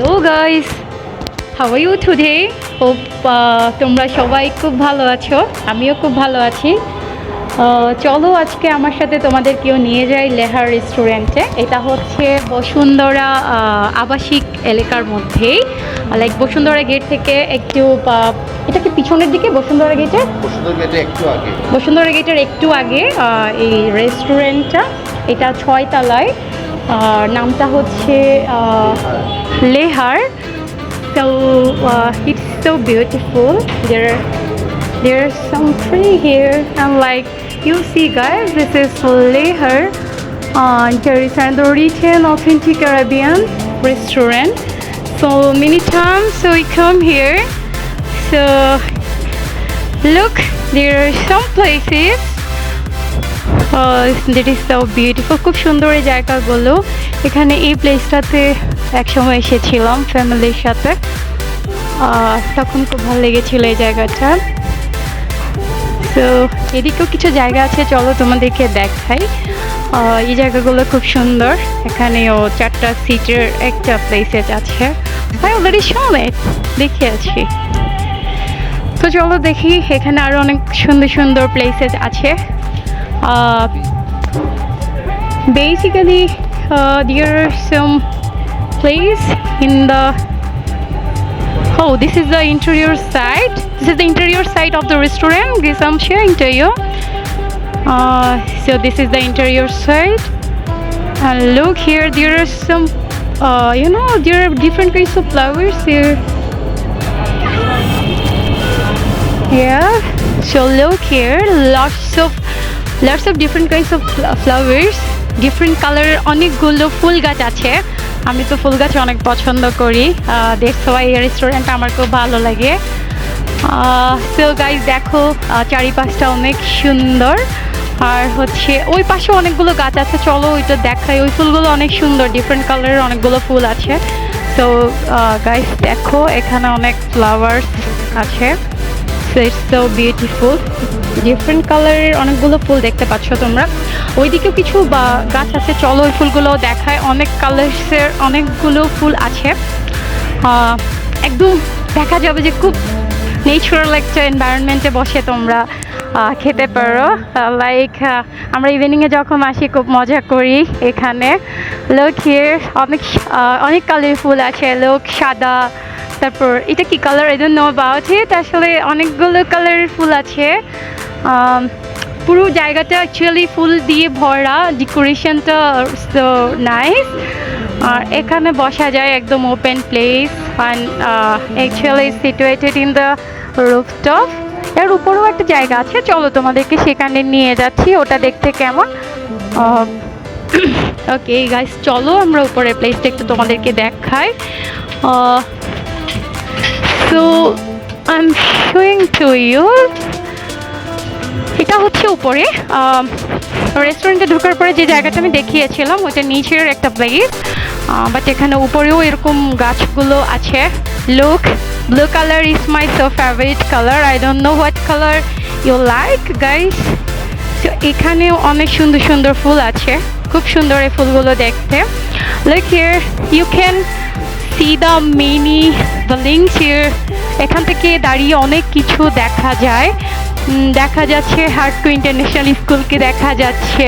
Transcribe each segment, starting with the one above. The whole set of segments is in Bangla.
Hello guys, how are you today? Hope তোমরা সবাই খুব ভালো আছো, আমিও খুব ভালো আছি। চলো আজকে আমার সাথে তোমাদেরকেও নিয়ে যাই লেহার রেস্টুরেন্টে। এটা হচ্ছে বসুন্ধরা আবাসিক এলাকার মধ্যেই, লাইক বসুন্ধরা গেট থেকে একটু এটা কি পিছনের দিকে বসুন্ধরা গেটের একটু আগে এই রেস্টুরেন্টটা। এটা 6 তলায়, নামটা হচ্ছে লেহার। So it's so beautiful. There's some tree here, and like you see guys, this is Neehar Authentic Arabian restaurant. So many times we come here. So look, there are some places that is so beautiful. খুব সুন্দর এই জায়গাগুলো। এখানে এই প্লেসটাতে একসময় এসেছিলাম ফ্যামিলির সাথে, তখন খুব ভালো লেগেছিল এই জায়গাটা। তো এদিকেও কিছু জায়গা আছে, চলো তোমাদেরকে দেখাই। এই জায়গাগুলো খুব সুন্দর। এখানেও 4টা সিটের একটা প্লেসেস আছে, আমি অলরেডি শুনে দেখিয়েছি। তো চলো দেখি, এখানে আরও অনেক সুন্দর সুন্দর প্লেসেস আছে। Basically there are some place in the this is the interior side. This is the interior side of the restaurant. This I'm sharing to you. So this is the interior side, and look here, there are some there are different kinds of flowers here. Yeah, so look here, lots of different kinds of flowers, different color, অনেকগুলো ফুল গাছ আছে। আমি তো ফুল গাছ অনেক পছন্দ করি, দ্যাটস ওয়াই এই রেস্টুরেন্টটা আমার খুব ভালো লাগে। সো গাইস দেখো, চারিপাশটা অনেক সুন্দর, আর হচ্ছে ওই পাশে অনেকগুলো গাছ আছে, চলো ওইটা দেখাই। ওই ফুলগুলো অনেক সুন্দর, ডিফারেন্ট কালারের অনেকগুলো ফুল আছে। সো গাইস দেখো, এখানে অনেক ফ্লাওয়ার্স আছে। So it's so beautiful, different কালারের অনেকগুলো ফুল দেখতে পাচ্ছ তোমরা। ওইদিকেও কিছু গাছ আছে, চলো ওই ফুলগুলো দেখায়। অনেক কালার্সের অনেকগুলো ফুল আছে, একদম দেখা যাবে যে খুব ন্যাচারাল একটা এনভায়রনমেন্টে বসে তোমরা খেতে পারো। লাইক আমরা ইভিনিংয়ে যখন আসি খুব মজা করি এখানে। লোক হিয়ার অনেক কালারের ফুল আছে, লোক সাদা, তারপর এটা কি colour, I don't know about it. আসলে অনেকগুলো কালারের ফুল আছে। পুরো জায়গাটা অ্যাকচুয়ালি ফুল দিয়ে ভরা, ডেকোরেশনটা সো নাইস। আর এখানে বসা যায়, একদম open place, and actually situated in the rooftop. এর উপরেও একটা জায়গা আছে, চলো তোমাদেরকে সেখানে নিয়ে যাচ্ছি, ওটা দেখতে কেমন। ওকে গাইস, চলো আমরা উপরের প্লেসটা একটু তোমাদেরকে দেখাই। So I'm showing to you. এটা হচ্ছে উপরে রেস্টুরেন্টে ঢোকার পরে যে জায়গাটা আমি দেখিয়েছিলাম, ওটা নিচের একটা প্লেস, বাট এখানে উপরেও এরকম গাছগুলো আছে। Look, blue colour is my so favourite colour. I don't know what colour you like guys. তো এখানেও অনেক সুন্দর সুন্দর ফুল আছে, খুব সুন্দর এই ফুলগুলো দেখতে। Look here, you can see the many buildings here. এখান থেকে দাঁড়িয়ে অনেক কিছু দেখা যায়। দেখা যাচ্ছে হার্টকো ইন্টারন্যাশনাল স্কুলকে দেখা যাচ্ছে,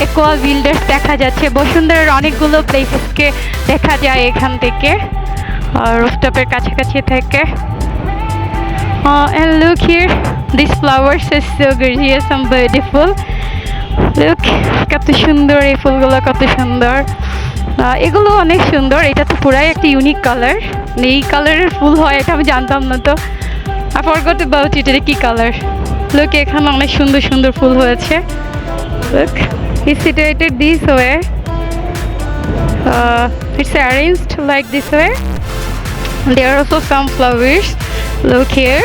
একোয়া বিল্ডার্স দেখা যাচ্ছে, বসুন্ধরার অনেকগুলো প্লেসেসকে দেখা যায় এখান থেকে, রুফটপের কাছাকাছি থেকে। And look here, these flowers are so gorgeous and beautiful. Look, কত সুন্দর এই ফুলগুলো, কত সুন্দর। এগুলো অনেক সুন্দর। এটা তো পুরাই একটা ইউনিক কালার, এই কালারের ফুল হয় এটা আমি জানতাম না। তো I forgot about it, এটা কি কালার। লোক এখানে অনেক সুন্দর সুন্দর ফুল হয়েছে। Look, it's situated this way. It's arranged like this way. There are also some flowers. Look here.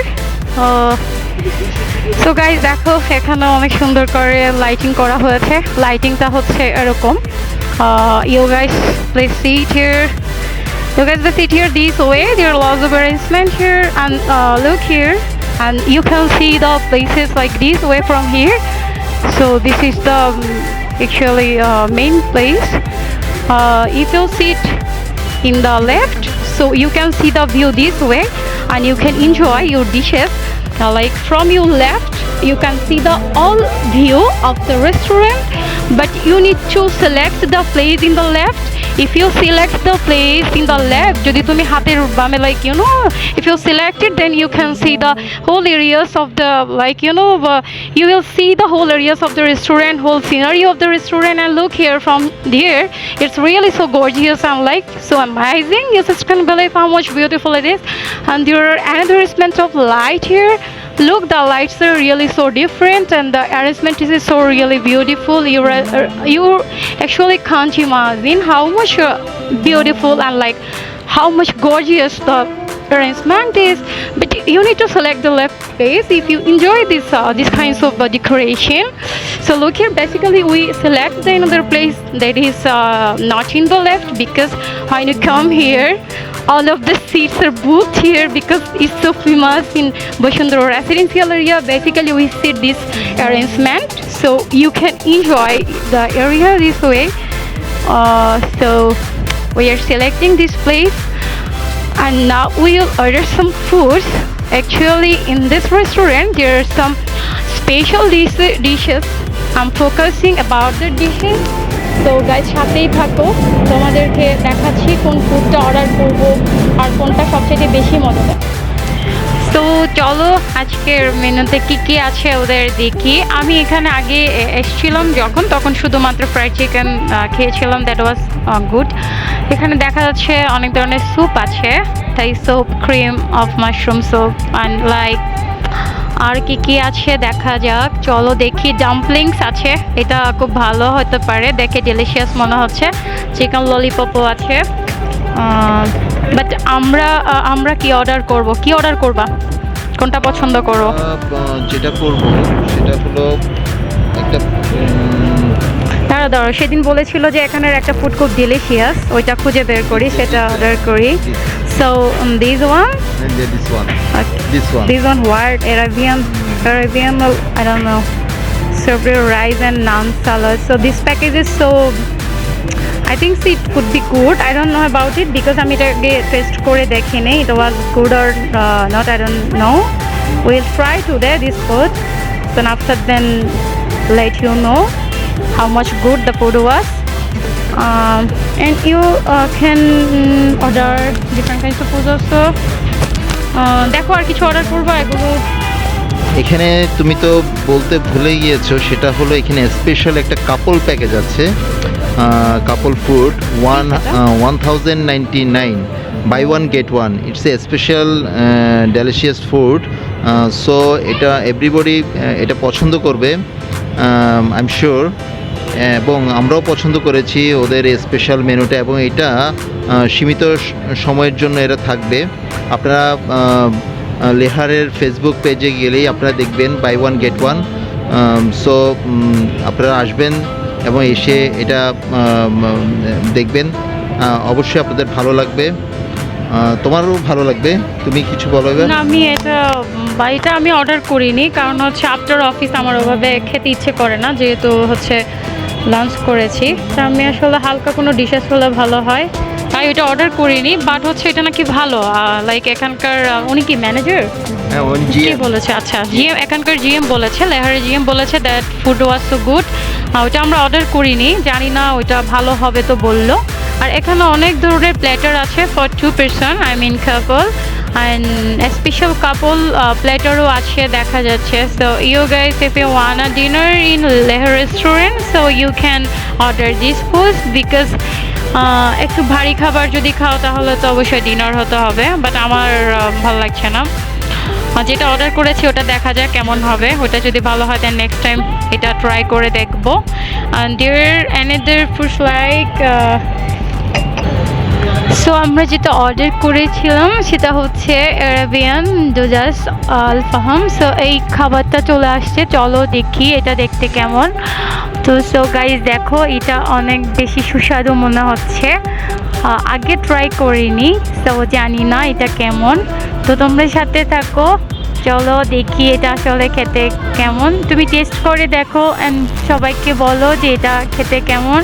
So guys দেখো, এখানে অনেক সুন্দর করে লাইটিং করা হয়েছে। লাইটিংটা হচ্ছে এরকম। You guys please see it here. You guys just sit here this way. There are lots of arrangement here, and look here, and you can see the places like this way from here. So this is the actually main place. If you sit in the left, so you can see the view this way and you can enjoy your dishes. Like from your left you can see the all view of the restaurant, but you need to select the place in the left. If you select the place in the left, যদি তুমি হাতের বামে, like you know, if you select it, then you can see the whole areas of the, like you know, you will see the whole areas of the restaurant, whole scenery of the restaurant. And look here from there, it's really so gorgeous and like so amazing. You just can't believe how much beautiful it is. And there are another arrangement of light here. Look, the lights are really so different and the arrangement is so really beautiful. You actually can't imagine how much beautiful and like how much gorgeous the arrangement is. But you need to select the left place if you enjoy this kinds of decoration. So look here, basically we select the another place that is not in the left, because when you come here all of the seats are booked here because it's so famous in Bashundhara residential area. Basically we see this arrangement so you can enjoy the area this way. So we are selecting this place and now we'll order some food. Actually in this restaurant there are some special dishes. I'm focusing about the dishes. তো গাইজ সাথেই থাকো, তোমাদেরকে দেখাচ্ছি কোন ফুডটা অর্ডার করবো আর কোনটা সবচেয়ে বেশি মজাদার। তো চলো আজকের মেনুতে কি কি আছে ওদের দেখি। আমি এখানে আগে এসেছিলাম যখন, তখন শুধুমাত্র ফ্রাইড চিকেন খেয়েছিলাম, দ্যাট ওয়াজ গুড। এখানে দেখা যাচ্ছে অনেক ধরনের স্যুপ আছে, তাই soup, cream of mushroom soup and like আর কি কি আছে দেখা যাক। চলো দেখি, ডাম্পলিংস আছে, এটা খুব ভালো হতে পারে, দেখে ডেলিশিয়াস মনে হচ্ছে। চিকেন ললিপপও আছে। বাট আমরা কি অর্ডার করব? কি অর্ডার করবা? কোনটা পছন্দ করো? যেটা করব সেটা হলো একটা দাঁড়া সেদিন বলেছিল যে এখানের একটা ফুড খুব ডেলিশিয়াস, ওইটা খুঁজে বের করি, সেটা অর্ডার করি। So this one? And this one. Okay. This one. What? Arabian, I don't know. Served rice and naan salad. So this package is so, I think it could be good. I don't know about it because আমি এটাকে টেস্ট করে দেখিনি. It was good or not, I don't know. We'll try today this food. So after then let you know how much good the food was. And you can order different kinds of food also. দেখো আর কিছু অর্ডার করবো এগুলো। এখানে তুমি তো বলতে ভুলে গিয়েছো, সেটা হলো এখানে স্পেশাল একটা কাপল প্যাকেজ আছে, couple food 1099 buy one get one. It's a special delicious food. So এটা এভরিবডি এটা পছন্দ করবে, আই এম শিওর। এবং আমরাও পছন্দ করেছি ওদের স্পেশাল মেনুটা, এবং এটা সীমিত সময়ের জন্য এটা থাকবে। আপনারা লেহারের ফেসবুক পেজে গেলেই আপনারা দেখবেন buy one get one. So আপনারা আসবেন এবং এসে এটা দেখবেন, অবশ্যই আপনাদের ভালো লাগবে, তোমারও ভালো লাগবে। তুমি কিছু বলো? না, আমি এটা আমি অর্ডার করিনি, কারণ হচ্ছে আফটার অফিস আমার ওভাবে খেতে ইচ্ছে করে না, যেহেতু হচ্ছে লাঞ্চ করেছি। তা আমি আসলে হালকা কোনো ডিশেস হলে ভালো হয়, তাই ওইটা অর্ডার করিনি। বাট হচ্ছে এটা নাকি ভালো, লাইক এখানকার উনি কি ম্যানেজার কি বলেছে, আচ্ছা জিএম, এখানকার জিএম বলেছে, লেহারের জিএম বলেছে that food was so good. ওইটা আমরা অর্ডার করিনি, জানি না ওইটা ভালো হবে তো বললো। আর এখানে অনেক ধরনের প্ল্যাটার আছে for 2 person, I mean couple, and special couple প্ল্যাটারও আছে দেখা যাচ্ছে। So you guys, if you want a dinner in Lehar restaurant, so you can order this food, because একটু ভারী খাবার যদি খাও তাহলে তো অবশ্যই ডিনার হতে হবে। বাট আমার ভালো লাগছে না, যেটা অর্ডার করেছি ওটা দেখা যাক কেমন হবে। ওটা যদি ভালো হয় দেন নেক্সট টাইম এটা ট্রাই করে দেখবো। And there another foods like, so আমরা যেটা অর্ডার করেছিলাম সেটা হচ্ছে অ্যারাবিয়ান ডোজাস আল-ফাহাম। সো এই খাবারটা চলে আসছে, চলো দেখি এটা দেখতে কেমন। তো সো গাইজ দেখো, এটা অনেক বেশি সুস্বাদু মনে হচ্ছে, আগে ট্রাই করিনি, তো জানি না এটা কেমন। তো তোমরা সাথে থাকো, চলো দেখি এটা আসলে খেতে কেমন। তুমি টেস্ট করে দেখো অ্যান্ড সবাইকে বলো যে এটা খেতে কেমন,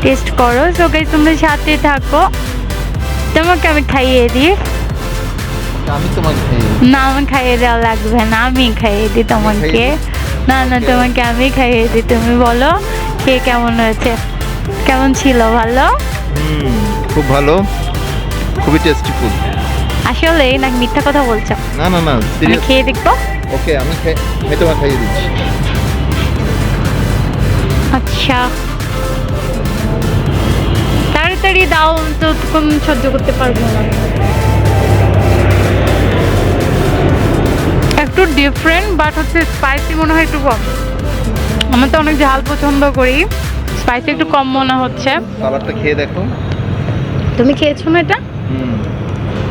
টেস্ট করো। সো গাইজ তোমরা সাথে থাকো। তোমাকে আমি খাইয়ে দিই। আমি তোমাকে না, আমার খাইয়ে দেওয়া লাগবে না, আমি খাইয়ে দিই তোমাকে। না না, তোমাকে আমি খাইয়ে দিই। তুমি বলো কে কেমন হয়েছে, কেমন ছিল? ভালো? খুব ভালো, খুবই টেস্টি ফুড। আসলে নাকি মিথ্যা কথা বলছো? না না না, আমি সিরিয়াস। খেয়ে দেখবো? ওকে, আমি তোমাকে খাইয়ে দিচ্ছি। আচ্ছা, তাড়াতাড়ি দাও, তো কোন সহ্য করতে পারবো না। একটু ডিফারেন্ট, বাট হচ্ছে স্পাইসি মনে হয় একটু কম। আমি তো অনেক ঝাল পছন্দ করি, স্পাইসি একটু কম মনে হচ্ছে। খাবারটা খেয়ে দেখো। তুমি খেয়েছো না এটা?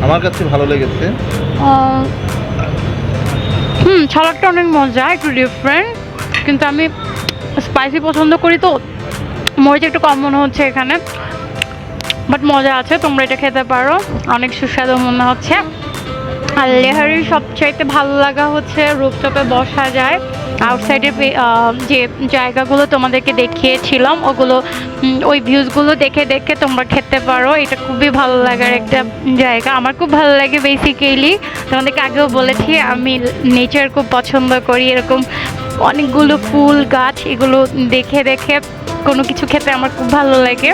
আমার কাছে ভালো লেগেছে। সালাডটা অনেক মজা, একটু ডিফারেন্ট, কিন্তু আমি স্পাইসি পছন্দ করি তো মরিচ একটু কম মনে হচ্ছে এখানে, বাট মজা আছে। তোমরা এটা খেতে পারো, অনেক সুস্বাদু মনে হচ্ছে। আর লেহারির সবচাইতে ভালো লাগা হচ্ছে রুফটপে বসা যায়। আউটসাইডের যে জায়গাগুলো তোমাদেরকে দেখিয়েছিলাম ওগুলো, ওই ভিউজগুলো দেখে দেখে তোমরা খেতে পারো। এটা খুবই ভালো লাগার একটা জায়গা, আমার খুব ভালো লাগে। বেসিক্যালি তোমাদেরকে আগেও বলেছি আমি নেচার খুব পছন্দ করি, এরকম অনেকগুলো ফুল গাছ এগুলো দেখে দেখে কোনো কিছু খেতে আমার খুব ভালো লাগে।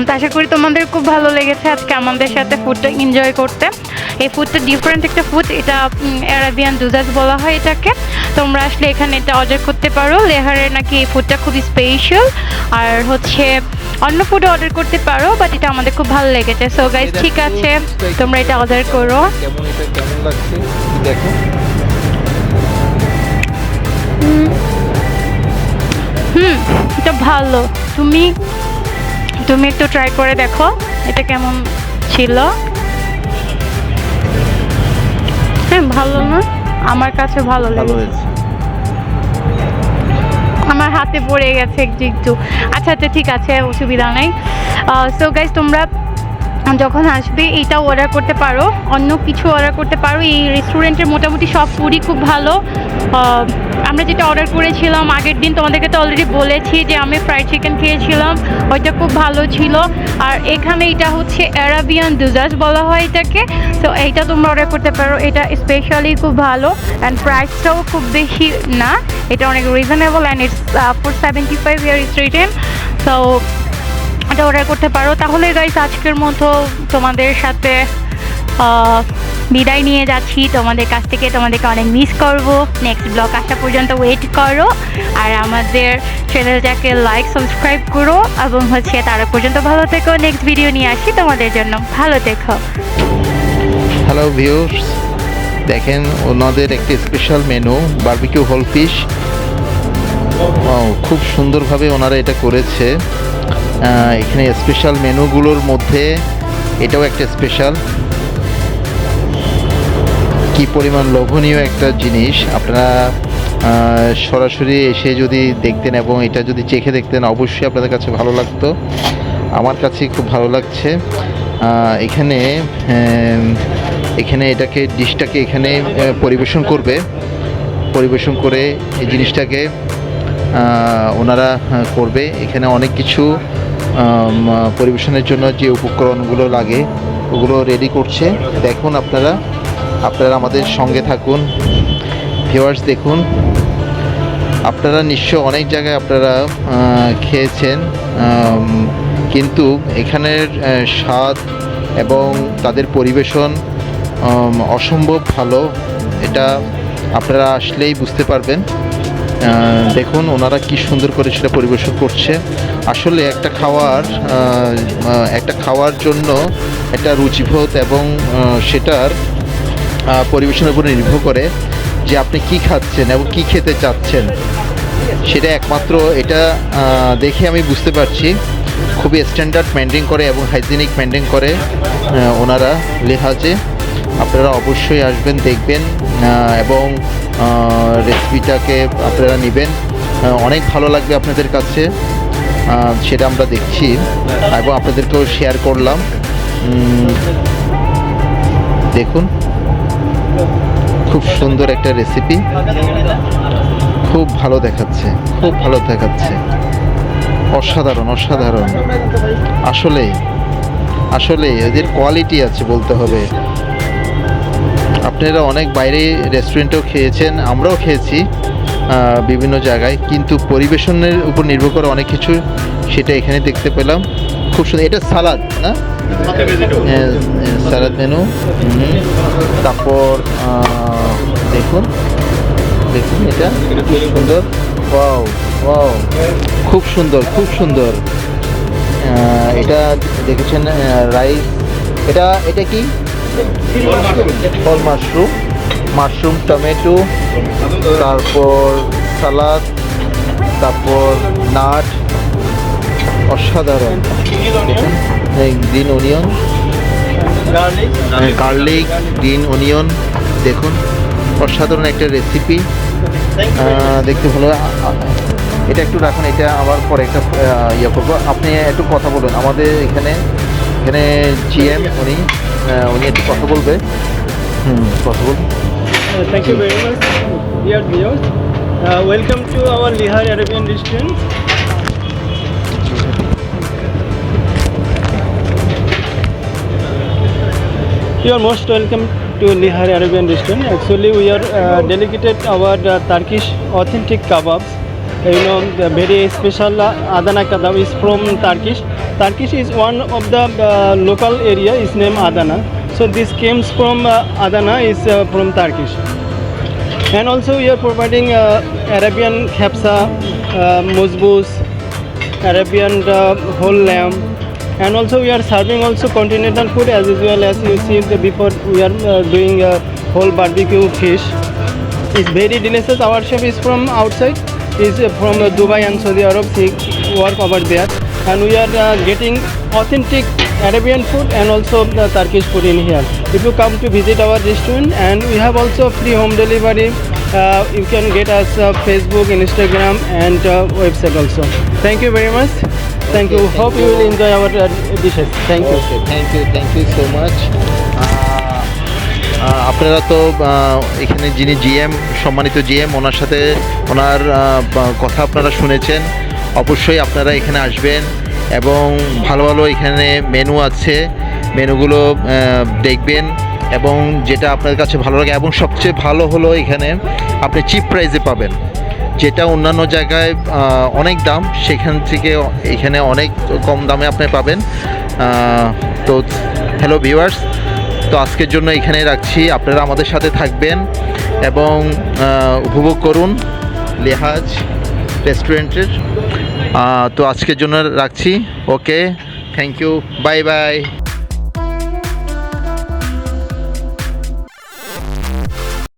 তো আশা করি তোমাদের খুব ভালো লেগেছে আজকে আমাদের সাথে ফুডটা এনজয় করতে। এই ফুডটা ডিফারেন্ট একটা ফুড, এটা অ্যারাবিয়ান ডুজাস বলা হয় এটাকে। তোমরা আসলে এখানে এটা অর্ডার করতে পারো। লেহারের নাকি এই ফুডটা খুবই স্পেশাল, আর হচ্ছে অন্য ফুড অর্ডার করতে পারো, বাট এটা আমাদের খুব ভালো লেগেছে। সো গাইজ, ঠিক আছে, তোমরা এটা অর্ডার করো। কেমন লাগছে দেখো। এটা ভালো। তুমি একটু ট্রাই করে দেখো এটা কেমন ছিল। হ্যাঁ, ভালো না? আমার কাছে ভালো লেগেছে। আমার হাতে পড়ে গেছে একটু একটু। আচ্ছা আচ্ছা, ঠিক আছে, অসুবিধা নেই। সো গাইজ, তোমরা যখন আসবে এইটা অর্ডার করতে পারো, অন্য কিছু অর্ডার করতে পারো। এই রেস্টুরেন্টের মোটামুটি সব ফুডই খুব ভালো। আমরা যেটা অর্ডার করেছিলাম আগের দিন তোমাদেরকে তো অলরেডি বলেছি যে আমি ফ্রাইড চিকেন খেয়েছিলাম, ওইটা খুব ভালো ছিল। আর এখানে এটা হচ্ছে অ্যারাবিয়ান ডেজার্ট বলা হয় এটাকে। তো এইটা তোমরা অর্ডার করতে পারো, এটা স্পেশালি খুব ভালো। অ্যান্ড প্রাইসটাও খুব বেশি না, এটা অনেক reasonable, and it's 475 year it's written. So এটা অর্ডার করতে পারো। তাহলে গাইস, আজকের মতো তোমাদের সাথে বিদায় নিয়ে যাচ্ছি তোমাদের কাছ থেকে। তোমাদেরকে অনেক মিস করব। নেক্সট ব্লগ আসা পর্যন্ত ওয়েট করো, আর আমাদের চ্যানেলটাকে লাইক সাবস্ক্রাইব করো, এবং হচ্ছে তারা পর্যন্ত ভালো থেকো। নেক্সট ভিডিও নিয়ে আসি তোমাদের জন্য, ভালো থেকো। হ্যালো ভিউয়ার্স, দেখেন ওনাদের একটি special menu, barbecue whole fish. খুব সুন্দরভাবে ওনারা এটা করেছে। এখানে স্পেশাল মেনুগুলোর মধ্যে এটাও একটা স্পেশাল। কি পরিমাণ লোভনীয় একটা জিনিস, আপনারা সরাসরি এসে যদি দেখতেন এবং এটা যদি চেখে দেখতেন, অবশ্যই আপনাদের কাছে ভালো লাগতো। আমার কাছে খুব ভালো লাগছে। এখানে এটাকে ডিশটাকে এখানে পরিবেশন করে এই জিনিসটাকে ওনারা করবে। এখানে অনেক কিছু পরিবেশনের জন্য যে উপকরণগুলো লাগে ওগুলো রেডি করছে। দেখুন, আপনারা আমাদের সঙ্গে থাকুন। ভিউয়ার্স, দেখুন, আপনারা নিশ্চয় অনেক জায়গায় আপনারা খেয়েছেন, কিন্তু এখানের স্বাদ এবং তাদের পরিবেশন অসম্ভব ভালো। এটা আপনারা আসলেই বুঝতে পারবেন। দেখুন ওনারা কি সুন্দর করে সেটা পরিবেশন করছে। আসলে একটা খাওয়ার জন্য একটা রুচিবোধ এবং সেটার পরিবেশনের উপরে নির্ভর করে যে আপনি কি খাচ্ছেন এবং কি খেতে চাচ্ছেন, সেটা একমাত্র এটা দেখে আমি বুঝতে পারছি। খুবই স্ট্যান্ডার্ড মেনটেন করে এবং হাইজিনিক মেনটেন করে ওনারা লেহাজে। আপনারা অবশ্যই আসবেন, দেখবেন এবং রেসিপিটাকে আপনারা নেবেন। অনেক ভালো লাগবে আপনাদের কাছে, সেটা আমরা দেখছি এবং আপনাদেরকেও শেয়ার করলাম। দেখুন, খুব সুন্দর একটা রেসিপি, খুব ভালো দেখাচ্ছে, অসাধারণ আসলেই। আসলে এদের কোয়ালিটি আছে বলতে হবে। আপনারা অনেক বাইরে রেস্টুরেন্টেও খেয়েছেন, আমরাও খেয়েছি বিভিন্ন জায়গায়, কিন্তু পরিবেশনের উপর নির্ভর করে অনেক কিছু, সেটা এখানে দেখতে পেলাম। খুব সুন্দর। এটা সালাদ না? সালাদ মেনু। তারপর দেখুন দেখুন, এটা খুব সুন্দর। ওয়াও ওয়াও, খুব সুন্দর খুব সুন্দর। এটা দেখেছেন রাইস, এটা এটা কি? ফল মাশরুম, মাশরুম টমেটো, তারপর সালাদ, তারপর নাট, অসাধারণ। দেখুন green onion, garlic, green onion, দেখুন অসাধারণ একটা রেসিপি। দেখতে ভালো। এটা একটু রাখুন, এটা আবার পরে একটা ইয়ে করবো। আপনি একটু কথা বলুন আমাদের এখানে জিএম, উনি একটু কথা বলবে। কথা বলুন। Thank you very much, dear viewers. Welcome to our Neehar Arabian restaurant. You are most welcome to Neehar Arabian restaurant. Actually, we are dedicated our Turkish authentic kebabs. You know, the very special Adana kebab is from Turkish. Turkish is one of the local area is named Adana. So this comes from Adana is from Turkish. And also we are providing Arabian khabsa, muzbus, Arabian whole lamb, and also we are serving also continental food as well. As you see before, we are doing whole barbecue fish. It's very delicious. Our chef is from outside, is from Dubai and Saudi Arab. He work over there, and we are getting authentic Arabian food and also the Turkish food in here. If you come to visit our restaurant, and we have also free home delivery, you can get us Facebook, Instagram, and website also. Thank you very much. Thank you. Hope you will enjoy our dishes. Thank you. Thank you so much. আপনারা তো এখানে যিনি জিএম, সম্মানিত জিএম, ওনার সাথে ওনার কথা আপনারা শুনেছেন। অবশ্যই আপনারা এখানে আসবেন এবং ভালো ভালো এখানে মেনু আছে, মেনুগুলো দেখবেন এবং যেটা আপনার কাছে ভালো লাগে। এবং সবচেয়ে ভালো হলো এখানে আপনি চিপ প্রাইসে পাবেন, যেটা অন্যান্য জায়গায় অনেক দাম, সেখান থেকে এখানে অনেক কম দামে আপনি পাবেন। তো হ্যালো ভিউয়ার্স, তো আজকের জন্য এখানে রাখছি। আপনারা আমাদের সাথে থাকবেন এবং উপভোগ করুন লেহাজ রেস্টুরেন্টের। তো আজকের জন্য রাখছি। ওকে, থ্যাংক ইউ, বাই বাই।